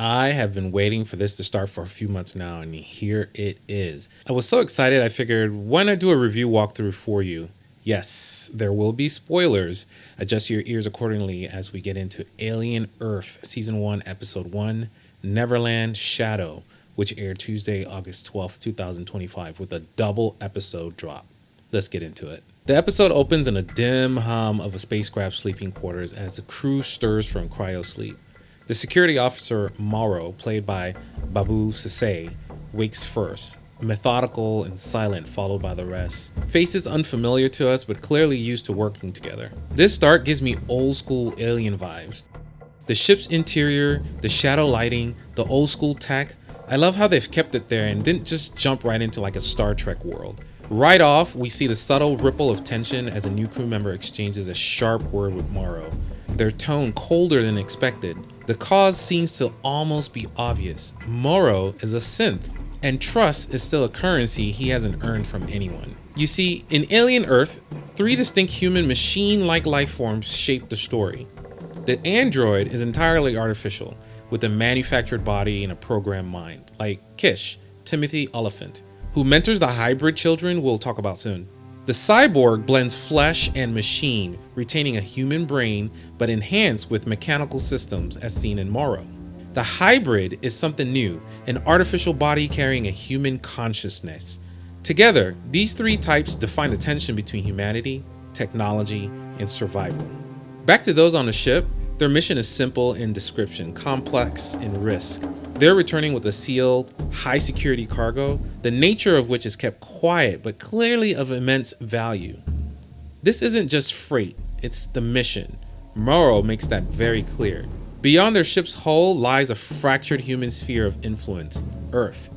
I have been waiting for this to start for a few months now, and here it is. I was so excited I figured, why not do a review walkthrough for you? Yes, there will be spoilers. Adjust your ears accordingly as we get into Alien Earth Season 1, Episode 1, Neverland Shadow, which aired Tuesday, August 12th, 2025, with a double episode drop. Let's get into it. The episode opens in a dim hum of a spacecraft sleeping quarters as the crew stirs from cryosleep. The security officer, Morrow, played by Babu Sase, wakes first, methodical and silent, followed by the rest. Faces unfamiliar to us, but clearly used to working together. This start gives me old school Alien vibes. The ship's interior, the shadow lighting, the old school tech, I love how they've kept it there and didn't just jump right into like a Star Trek world. Right off, we see the subtle ripple of tension as a new crew member exchanges a sharp word with Morrow. Their tone colder than expected. The cause seems to almost be obvious. Morrow is a synth, and trust is still a currency he hasn't earned from anyone. You see, in Alien Earth, 3 distinct human machine-like life forms shape the story. The android is entirely artificial, with a manufactured body and a programmed mind, like Kish, Timothy Oliphant, who mentors the hybrid children we'll talk about soon. The cyborg blends flesh and machine, retaining a human brain but enhanced with mechanical systems as seen in Morrow. The hybrid is something new, an artificial body carrying a human consciousness. Together, these 3 types define the tension between humanity, technology, and survival. Back to those on the ship, their mission is simple in description, complex in risk. They're returning with a sealed, high-security cargo, the nature of which is kept quiet but clearly of immense value. This isn't just freight, it's the mission. Morrow makes that very clear. Beyond their ship's hull lies a fractured human sphere of influence, Earth.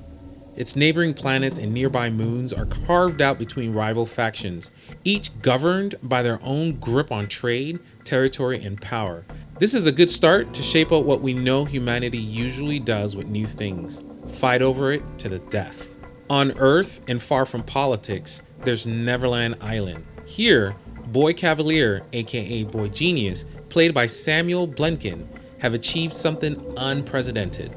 Its neighboring planets and nearby moons are carved out between rival factions, each governed by their own grip on trade, territory, and power. This is a good start to shape out what we know humanity usually does with new things: fight over it to the death. On Earth, and far from politics, there's Neverland Island. Here, Boy Cavalier, aka Boy Genius, played by Samuel Blenkin, have achieved something unprecedented: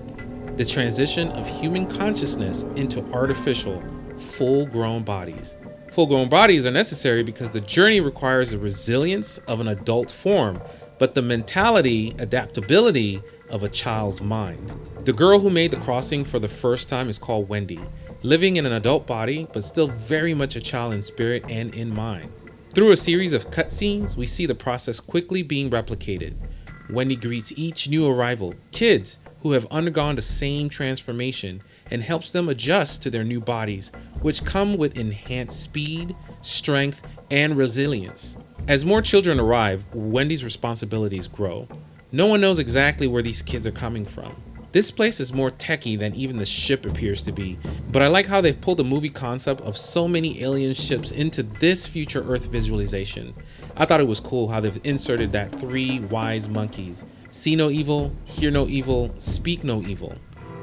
the transition of human consciousness into artificial, full-grown bodies. Full-grown bodies are necessary because the journey requires the resilience of an adult form, but the mentality, adaptability of a child's mind. The girl who made the crossing for the first time is called Wendy, living in an adult body, but still very much a child in spirit and in mind. Through a series of cutscenes, we see the process quickly being replicated. Wendy greets each new arrival, kids who have undergone the same transformation, and helps them adjust to their new bodies, which come with enhanced speed, strength, and resilience. As more children arrive, Wendy's responsibilities grow. No one knows exactly where these kids are coming from. This place is more techie than even the ship appears to be, but I like how they've pulled the movie concept of so many alien ships into this future Earth visualization. I thought it was cool how they've inserted that 3 wise monkeys: see no evil, hear no evil, speak no evil.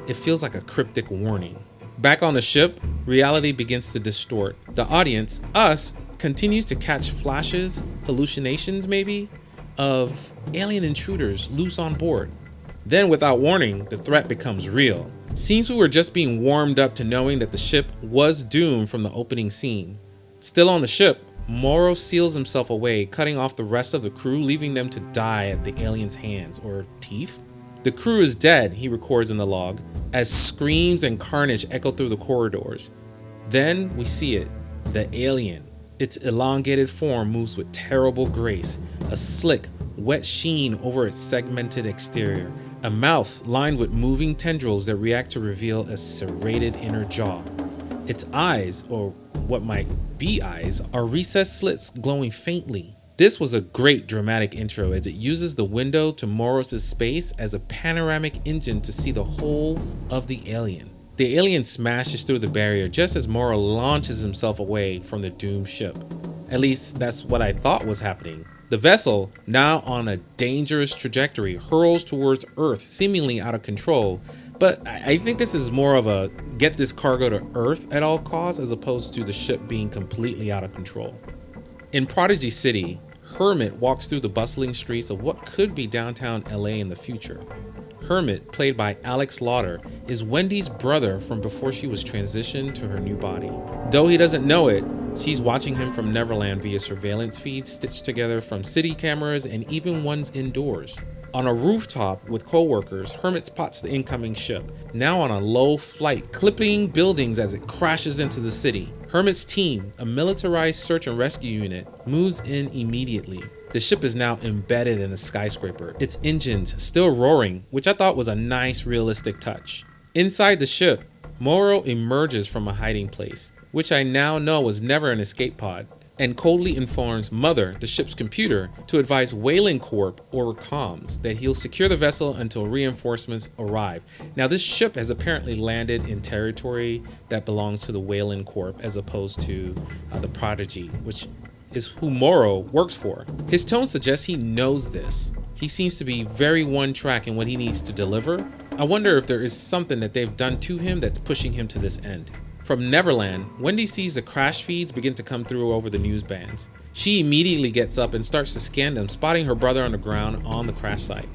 It feels like a cryptic warning. Back on the ship, reality begins to distort. The audience, us, continues to catch flashes, hallucinations maybe, of alien intruders loose on board. Then, without warning, the threat becomes real. Seems we were just being warmed up to knowing that the ship was doomed from the opening scene. Still on the ship, Morrow seals himself away, cutting off the rest of the crew, leaving them to die at the aliens' hands, or teeth. The crew is dead, he records in the log, as screams and carnage echo through the corridors. Then we see it, the alien. Its elongated form moves with terrible grace, a slick, wet sheen over its segmented exterior, a mouth lined with moving tendrils that react to reveal a serrated inner jaw. Its eyes, or what might be eyes, are recessed slits glowing faintly. This was a great dramatic intro as it uses the window to Morrow's space as a panoramic engine to see the whole of the alien. The alien smashes through the barrier just as Morrow launches himself away from the doomed ship. At least that's what I thought was happening. The vessel, now on a dangerous trajectory, hurls towards Earth, seemingly out of control, but I think this is more of a get this cargo to Earth at all costs as opposed to the ship being completely out of control. In Prodigy City, Hermit walks through the bustling streets of what could be downtown LA in the future. Hermit, played by Alex Lauder, is Wendy's brother from before she was transitioned to her new body. Though he doesn't know it, she's watching him from Neverland via surveillance feeds stitched together from city cameras and even ones indoors. On a rooftop with co-workers, Hermit spots the incoming ship, now on a low flight, clipping buildings as it crashes into the city. Hermit's team, a militarized search and rescue unit, moves in immediately. The ship is now embedded in a skyscraper, its engines still roaring, which I thought was a nice realistic touch. Inside the ship, Moro emerges from a hiding place, which I now know was never an escape pod, and coldly informs Mother, the ship's computer, to advise Weyland Corp over comms that he'll secure the vessel until reinforcements arrive. Now, this ship has apparently landed in territory that belongs to the Weyland Corp as opposed to the Prodigy, which is who Moro works for. His tone suggests he knows this. He seems to be very one track in what he needs to deliver. I wonder if there is something that they've done to him that's pushing him to this end. From Neverland, Wendy sees the crash feeds begin to come through over the news bands. She immediately gets up and starts to scan them, spotting her brother on the ground on the crash site.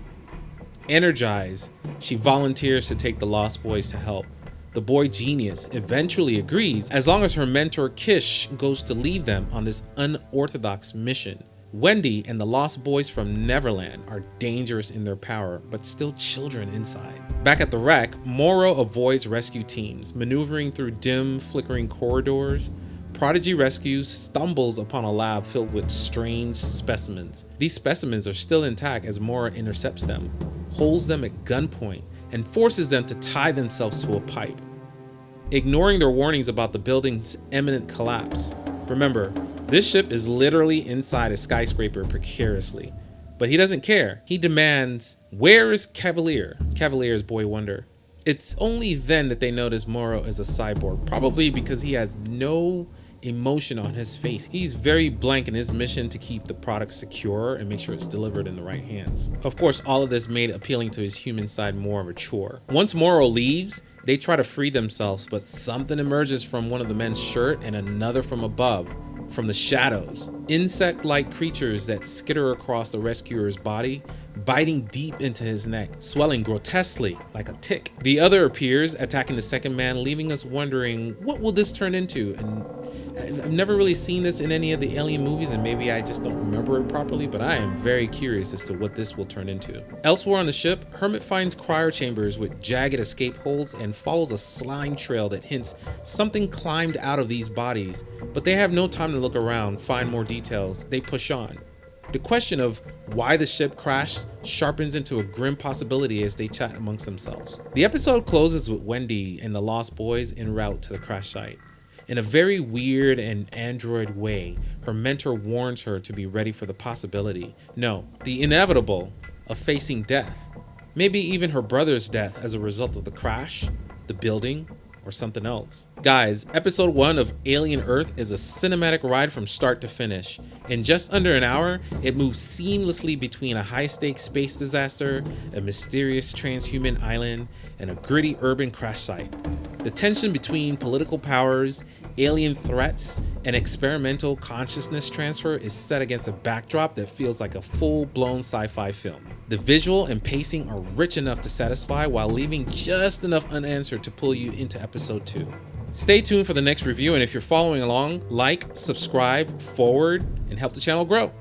Energized, she volunteers to take the Lost Boys to help. The boy genius eventually agrees as long as her mentor Kish goes to lead them on this unorthodox mission. Wendy and the Lost Boys from Neverland are dangerous in their power, but still children inside. Back at the wreck, Moro avoids rescue teams, maneuvering through dim, flickering corridors. Prodigy Rescue stumbles upon a lab filled with strange specimens. These specimens are still intact as Moro intercepts them, holds them at gunpoint, and forces them to tie themselves to a pipe, ignoring their warnings about the building's imminent collapse. Remember, this ship is literally inside a skyscraper precariously, but he doesn't care. He demands, "Where is Cavalier?" Cavalier's Boy Wonder. It's only then that they notice Moro is a cyborg, probably because he has no emotion on his face. He's very blank in his mission to keep the product secure and make sure it's delivered in the right hands. Of course, all of this made appealing to his human side more of a chore. Once Moro leaves, they try to free themselves, but something emerges from one of the men's shirt and another from above, from the shadows. Insect-like creatures that skitter across the rescuer's body, biting deep into his neck, swelling grotesquely like a tick. The other appears, attacking the second man, leaving us wondering, what will this turn into? And I've never really seen this in any of the Alien movies, and maybe I just don't remember it properly, but I am very curious as to what this will turn into. Elsewhere on the ship, Hermit finds cryo chambers with jagged escape holes and follows a slime trail that hints something climbed out of these bodies, but they have no time to look around, find more details. They push on. The question of why the ship crashed sharpens into a grim possibility as they chat amongst themselves. The episode closes with Wendy and the Lost Boys en route to the crash site. In a very weird and android way, her mentor warns her to be ready for the possibility, no, the inevitable, of facing death. Maybe even her brother's death as a result of the crash, the building, or something else. Guys, episode 1 of Alien Earth is a cinematic ride from start to finish. In just under an hour, it moves seamlessly between a high-stakes space disaster, a mysterious transhuman island, and a gritty urban crash site. The tension between political powers, alien threats, and experimental consciousness transfer is set against a backdrop that feels like a full-blown sci-fi film. The visual and pacing are rich enough to satisfy while leaving just enough unanswered to pull you into episode 2. Stay tuned for the next review, and if you're following along, like, subscribe, forward, and help the channel grow.